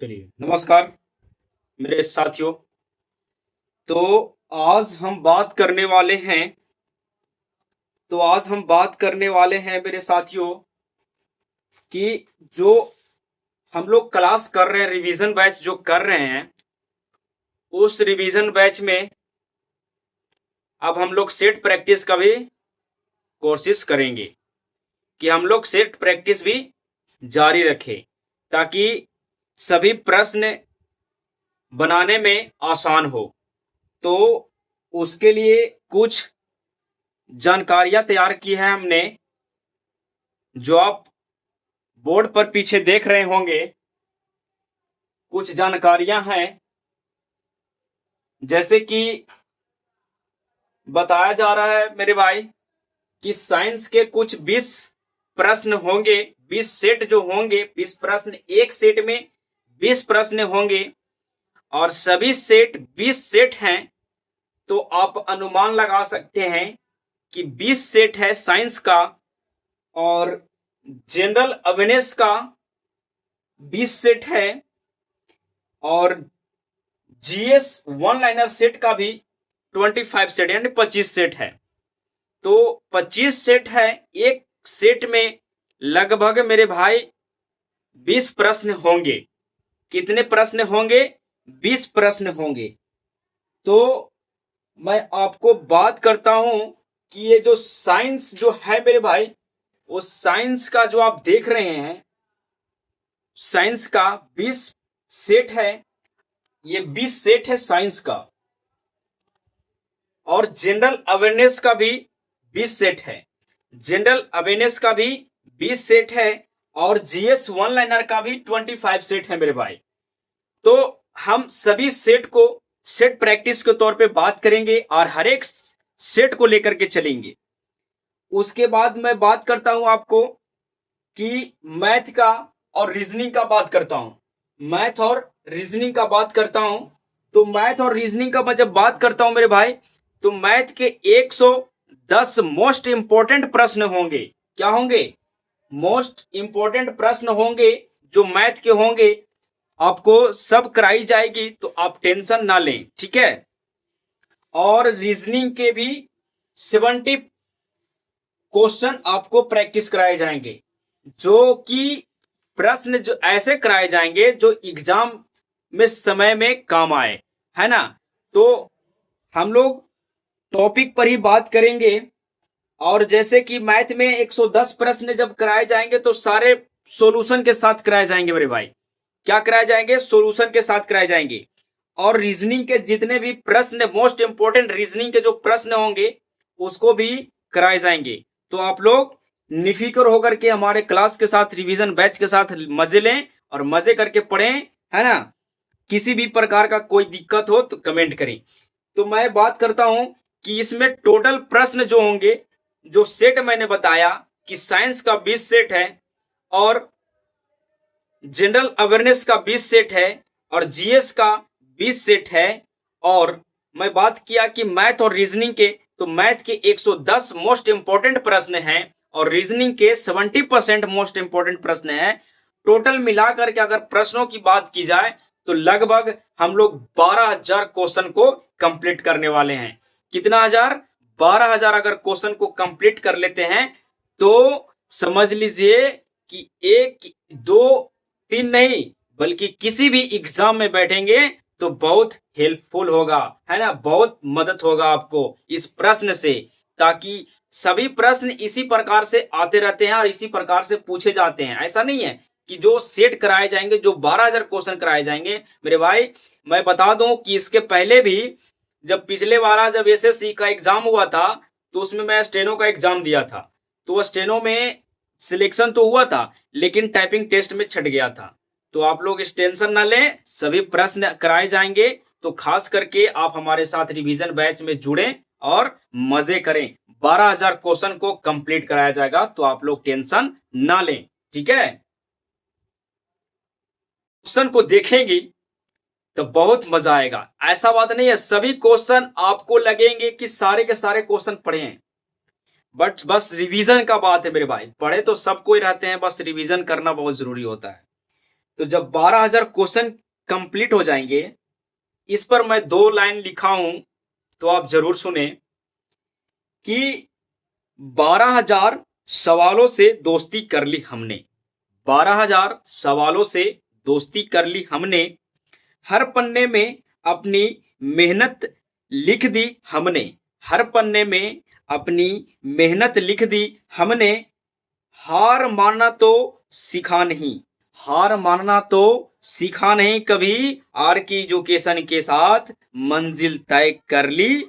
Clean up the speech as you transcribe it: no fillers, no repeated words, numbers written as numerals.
चलिए, नमस्कार मेरे साथियों। तो आज हम बात करने वाले हैं मेरे साथियों कि जो हम लोग क्लास कर रहे हैं, रिवीजन बैच जो कर रहे हैं, उस रिवीजन बैच में अब हम लोग सेट प्रैक्टिस का भी कोशिश करेंगे कि हम लोग सेट प्रैक्टिस भी जारी रखें ताकि सभी प्रश्न बनाने में आसान हो। तो उसके लिए कुछ जानकारियां तैयार की है हमने, जो आप बोर्ड पर पीछे देख रहे होंगे। कुछ जानकारियां हैं, जैसे कि बताया जा रहा है मेरे भाई कि साइंस के कुछ 20 प्रश्न होंगे। 20 सेट जो होंगे, 20 प्रश्न, एक सेट में 20 प्रश्न होंगे और सभी सेट 20 सेट हैं। तो आप अनुमान लगा सकते हैं कि 20 सेट है साइंस का और जनरल अवेयरनेस का 20 सेट है और जीएस वन लाइनर सेट का भी 25 सेट यानी 25 सेट है। तो 25 सेट है। एक सेट में लगभग मेरे भाई 20 प्रश्न होंगे। कितने प्रश्न होंगे? 20 प्रश्न होंगे। तो मैं आपको बात करता हूं कि ये जो साइंस जो है मेरे भाई, वो साइंस का जो आप देख रहे हैं, साइंस का 20 सेट है। ये 20 सेट है साइंस का और जनरल अवेयरनेस का भी 20 सेट है। जनरल अवेयरनेस का भी 20 सेट है और जीएस वन लाइनर का भी 25 सेट है मेरे भाई। तो हम सभी सेट को सेट प्रैक्टिस के तौर पे बात करेंगे और हर एक सेट को लेकर के चलेंगे। उसके बाद मैं बात करता हूं आपको कि मैथ का और रीजनिंग का बात करता हूं। मैथ और रीजनिंग का बात करता हूं। तो मैथ और रीजनिंग का मैं जब बात करता हूं मेरे भाई, तो मैथ के 110 मोस्ट इंपोर्टेंट प्रश्न होंगे। क्या होंगे? मोस्ट इंपोर्टेंट प्रश्न होंगे जो मैथ के होंगे। आपको सब कराई जाएगी, तो आप टेंशन ना लें, ठीक है। और रीजनिंग के भी 70 क्वेश्चन आपको प्रैक्टिस कराए जाएंगे, जो कि प्रश्न जो ऐसे कराए जाएंगे जो एग्जाम में समय में काम आए, है ना। तो हम लोग टॉपिक पर ही बात करेंगे। और जैसे कि मैथ में 110 प्रश्न जब कराए जाएंगे तो सारे सॉल्यूशन के साथ कराए जाएंगे मेरे भाई। क्या कराए जाएंगे? सॉल्यूशन के साथ कराए जाएंगे। और रीजनिंग के जितने भी प्रश्न, मोस्ट इंपोर्टेंट रीजनिंग के जो प्रश्न होंगे, उसको भी कराए जाएंगे। तो आप लोग निफिक्र होकर के हमारे क्लास के साथ, रिवीजन बैच के साथ मजे लें और मजे करके पढ़ें, है ना। किसी भी प्रकार का कोई दिक्कत हो तो कमेंट करें। तो मैं बात करता हूं कि इसमें टोटल प्रश्न जो होंगे, जो सेट मैंने बताया कि साइंस का 20 सेट है और जनरल अवेयरनेस का 20 सेट है और जीएस का 20 सेट है। और मैं बात किया कि मैथ और रीजनिंग के, तो मैथ के 110 मोस्ट इंपोर्टेंट प्रश्न हैं और रीजनिंग के 70% मोस्ट इंपोर्टेंट प्रश्न हैं। टोटल मिलाकर के अगर प्रश्नों की बात की जाए तो लगभग हम लोग 12,000 क्वेश्चन को कंप्लीट करने वाले हैं। कितना हजार? 12,000 अगर क्वेश्चन को कंप्लीट कर लेते हैं तो समझ लीजिए कि एक दो तीन नहीं, बल्कि किसी भी एग्जाम में बैठेंगे तो बहुत हेल्पफुल होगा, है ना। बहुत मदद होगा आपको इस प्रश्न से, ताकि सभी प्रश्न इसी प्रकार से आते रहते हैं और इसी प्रकार से पूछे जाते हैं। ऐसा नहीं है कि जो सेट कराए जाएंगे, जो 12,000 क्वेश्चन कराए जाएंगे मेरे भाई। मैं बता दूं कि इसके पहले भी जब पिछले बार जब एसएससी का एग्जाम हुआ था, तो उसमें मैं स्टेनो का एग्जाम दिया था। तो स्टेनो में सिलेक्शन तो हुआ था, लेकिन टाइपिंग टेस्ट में छट गया था। तो आप लोग इस टेंशन ना लें, सभी प्रश्न कराए जाएंगे। तो खास करके आप हमारे साथ रिवीजन बैच में जुड़ें और मजे करें। 12,000 क्वेश्चन को कंप्लीट कराया जाएगा, तो आप लोग टेंशन ना लें, ठीक है। क्वेश्चन को देखेंगे तो बहुत मजा आएगा। ऐसा बात नहीं है, सभी क्वेश्चन आपको लगेंगे कि सारे के सारे क्वेश्चन पढ़े हैं, बट बस रिवीजन का बात है मेरे भाई। पढ़े तो सब कोई रहते हैं, बस रिवीजन करना बहुत जरूरी होता है। तो जब 12,000 क्वेश्चन कंप्लीट हो जाएंगे, इस पर मैं 2 लाइन लिखा हूं, तो आप जरूर सुने कि 12,000 सवालों से दोस्ती कर ली हमने। 12,000 सवालों से दोस्ती कर ली हमने। हर पन्ने में अपनी मेहनत लिख दी हमने। हर पन्ने में अपनी मेहनत लिख दी हमने। हार मानना तो सीखा नहीं। हार मानना तो सीखा नहीं कभी। आर की एजुकेशन के साथ मंजिल तय कर ली